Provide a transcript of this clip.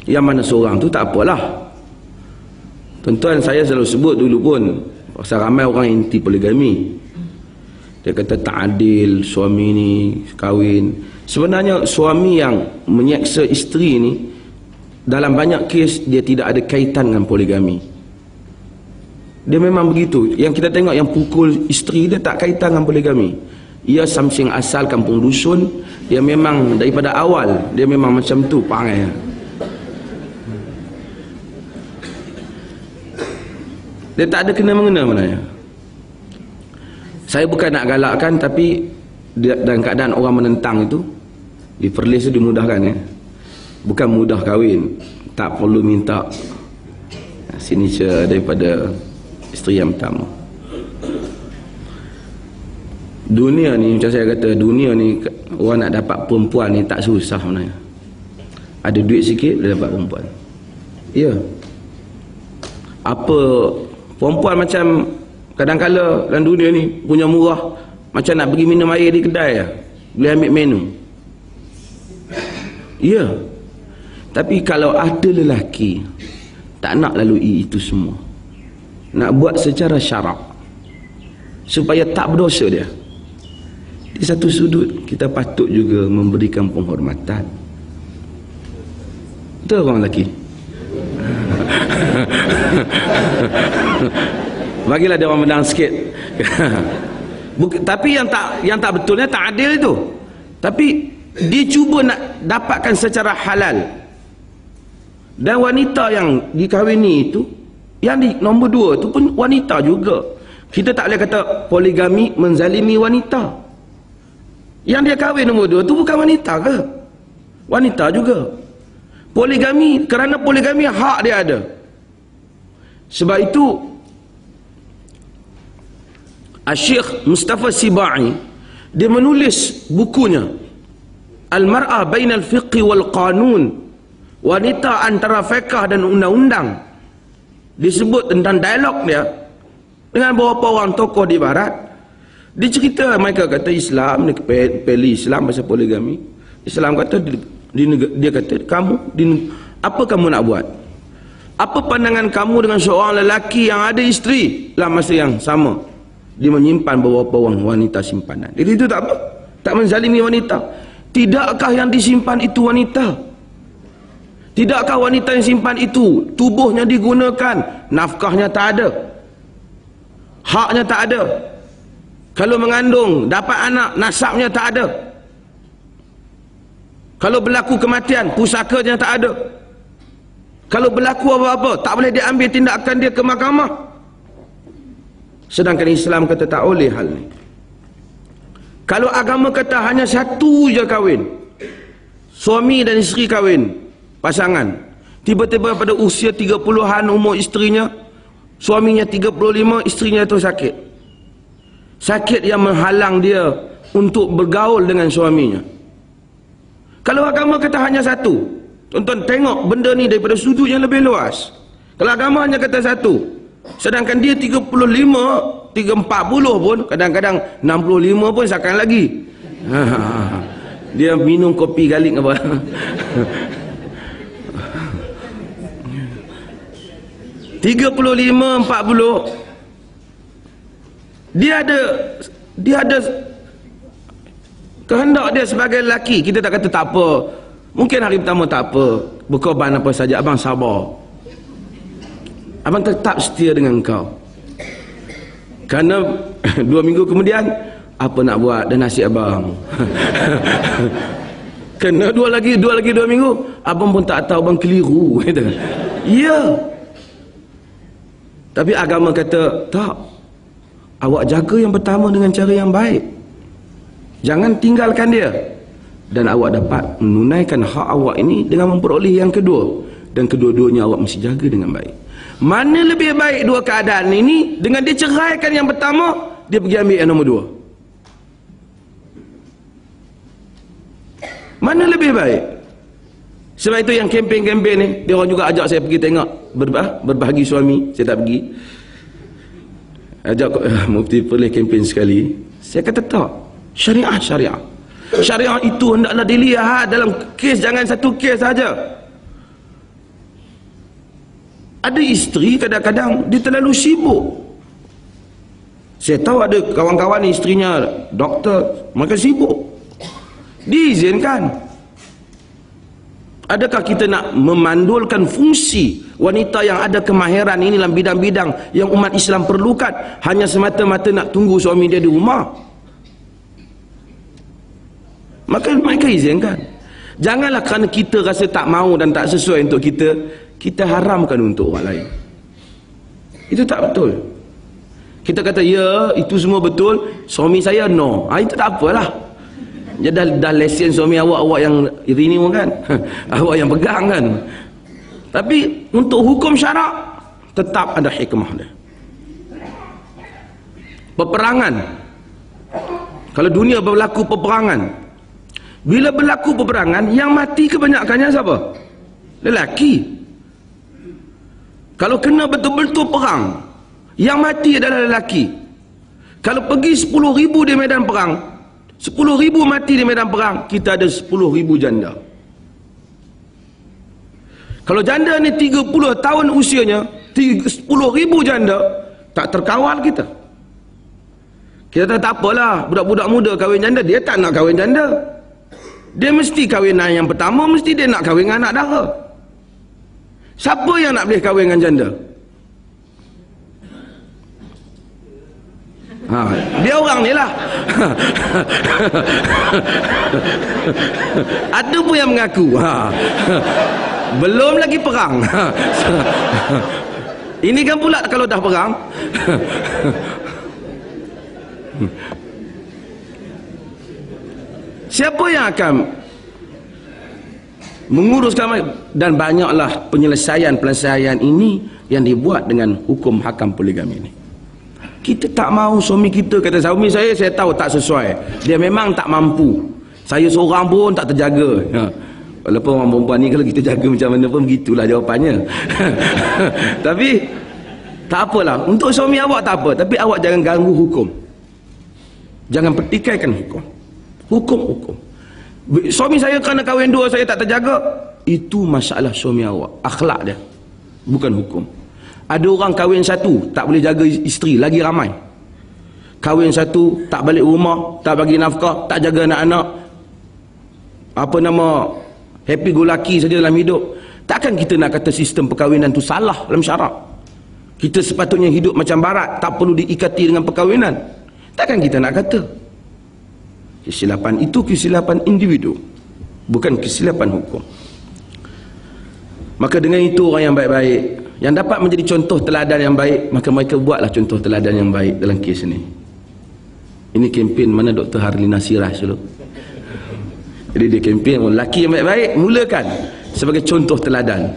Yang mana seorang tu tak apalah. Tuan-tuan, saya selalu sebut dulu pun, pasal ramai orang yang anti poligami. Dia kata tak adil suami ni kahwin. Sebenarnya suami yang menyeksa isteri ni, dalam banyak kes dia tidak ada kaitan dengan poligami. Dia memang begitu. Yang kita tengok yang pukul isteri dia tak kaitan dengan poligami. Ia samsing asal kampung dusun. Dia memang daripada awal dia memang macam tu perangai. Dia tak ada kena-mengena sebenarnya. Saya bukan nak galakkan, tapi dalam keadaan orang menentang itu, di Perlis itu dimudahkan ya. Bukan mudah kahwin, tak perlu minta signature daripada isteri yang pertama. Dunia ni, macam saya kata, dunia ni orang nak dapat perempuan ni tak susah sebenarnya. Ada duit sikit dia dapat perempuan. Ya. Apa perempuan macam kadang-kala dalam dunia ni punya murah, macam nak pergi minum air di kedai lah, boleh ambil menu. Ya. Tapi kalau ada lelaki tak nak lalui itu semua, nak buat secara syarak supaya tak berdosa dia, di satu sudut kita patut juga memberikan penghormatan. Betul orang lelaki? Bagilah dia orang menang sikit. Tapi yang tak betulnya tak adil itu. Tapi dia cuba nak dapatkan secara halal. Dan wanita yang dikahwini itu, yang di nombor 2 itu pun wanita juga. Kita tak boleh kata poligami menzalimi wanita. Yang dia kahwin nombor 2 itu bukan wanita ke? Wanita juga. Poligami, kerana poligami hak dia ada. Sebab itu Syekh Mustafa Sibai dia menulis bukunya Al-Mar'ah Bainal Fiqh wal Qanun, wanita antara fiqh dan undang-undang. Disebut tentang dialog dia dengan beberapa orang tokoh di barat. Dia cerita, mereka kata Islam ni pilih Islam pasal poligami. Islam kata dia kata kamu apa kamu nak buat? Apa pandangan kamu dengan seorang lelaki yang ada isteri dalam masa yang sama? Dia menyimpan beberapa orang wanita simpanan. Jadi itu tak apa, tak menzalimi wanita. Tidakkah yang disimpan itu wanita? Tidakkah wanita yang simpan itu tubuhnya digunakan, nafkahnya tak ada, haknya tak ada, kalau mengandung dapat anak nasabnya tak ada, kalau berlaku kematian pusakanya tak ada, kalau berlaku apa-apa tak boleh diambil tindakan dia ke mahkamah. Sedangkan Islam kata tak boleh hal ni. Kalau agama kata hanya satu je kahwin, suami dan isteri kahwin, pasangan, tiba-tiba pada usia 30-an umur isterinya, suaminya 35, isterinya tu sakit. Sakit yang menghalang dia untuk bergaul dengan suaminya. Kalau agama kata hanya satu, tuan-tuan tengok benda ni daripada sudut yang lebih luas. Kalau agama hanya kata satu, sedangkan dia 35, 40 pun, kadang-kadang 65 pun sakan lagi. Dia minum kopi galik apa. Tiga 35, 40, dia ada kehendak dia sebagai lelaki. Kita tak kata tak apa, mungkin hari pertama tak apa, berkorban apa saja, abang sabar, abang tetap setia dengan kau. Kerana 2 minggu kemudian, apa nak buat, dan nasib abang. Kena dua lagi 2 minggu, abang pun tak tahu, abang keliru. Ya. Tapi agama kata tak, awak jaga yang pertama dengan cara yang baik, jangan tinggalkan dia, dan awak dapat menunaikan hak awak ini dengan memperoleh yang kedua, dan kedua-duanya awak mesti jaga dengan baik. Mana lebih baik dua keadaan ini? Dengan dia ceraikan yang pertama, dia pergi ambil yang nombor 2. Mana lebih baik? Sebab itu yang kempen-kempen ni, dia orang juga ajak saya pergi tengok berbahagi suami. Saya tak pergi. Ajak Mufti Perlis kempen sekali. Saya kata tak, syariah itu hendaklah dilihat dalam kes, jangan satu kes saja. Ada isteri kadang-kadang dia terlalu sibuk. Saya tahu ada kawan-kawan isterinya doktor, mereka sibuk. Diizinkan. Adakah kita nak memandulkan fungsi wanita yang ada kemahiran ini dalam bidang-bidang yang umat Islam perlukan hanya semata-mata nak tunggu suami dia di rumah? Maka mereka izinkan. Janganlah kerana kita rasa tak mau dan tak sesuai untuk kita, kita haramkan untuk orang lain. Itu tak betul. Kita kata ya itu semua betul, suami saya no, itu tak apalah. Ya dah lesen suami awak yang ini kan awak yang pegang kan. Tapi untuk hukum syarak tetap ada hikmah dia. Peperangan, kalau dunia berlaku peperangan, bila berlaku peperangan yang mati kebanyakannya siapa? Lelaki. Kalau kena betul-betul perang, yang mati adalah lelaki. Kalau pergi 10,000 di medan perang, 10,000 mati di medan perang, kita ada 10,000 janda. Kalau janda ni 30 tahun usianya, 10,000 janda, tak terkawal kita. Kita tak apalah, budak-budak muda kahwin janda, dia tak nak kahwin janda. Dia mesti kahwin yang pertama, mesti dia nak kahwin dengan anak dara. Siapa yang nak boleh kahwin dengan janda? Dia orang ni lah. Ada pun yang mengaku. Belum lagi perang. Ini kan pula kalau dah perang. Siapa yang akan menguruskan? Dan banyaklah penyelesaian ini yang dibuat dengan hukum hakam poligami ini. Kita tak mahu suami kita kata suami saya tahu tak sesuai, dia memang tak mampu, saya seorang pun tak terjaga. Walaupun orang perempuan ni kalau kita jaga macam mana pun begitulah jawapannya. Tapi tak apalah, untuk suami awak tak apa, tapi awak jangan ganggu hukum, jangan pertikaikan hukum. Hukum. Suami saya kerana kahwin dua saya tak terjaga, itu masalah suami awak, akhlak dia, bukan hukum. Ada orang kahwin satu tak boleh jaga isteri, lagi ramai. Kahwin satu tak balik rumah, tak bagi nafkah, tak jaga anak-anak, happy go lucky saja dalam hidup. Takkan kita nak kata sistem perkahwinan tu salah dalam syarak? Kita sepatutnya hidup macam barat, tak perlu diikati dengan perkahwinan. Takkan kita nak kata? Kesilapan itu kesilapan individu, bukan kesilapan hukum. Maka dengan itu orang yang baik-baik, yang dapat menjadi contoh teladan yang baik, maka mereka buatlah contoh teladan yang baik dalam kes ini. Ini kempen mana Dr. Harlina Siraj dulu. Jadi dia kempen lelaki yang baik-baik, mulakan sebagai contoh teladan.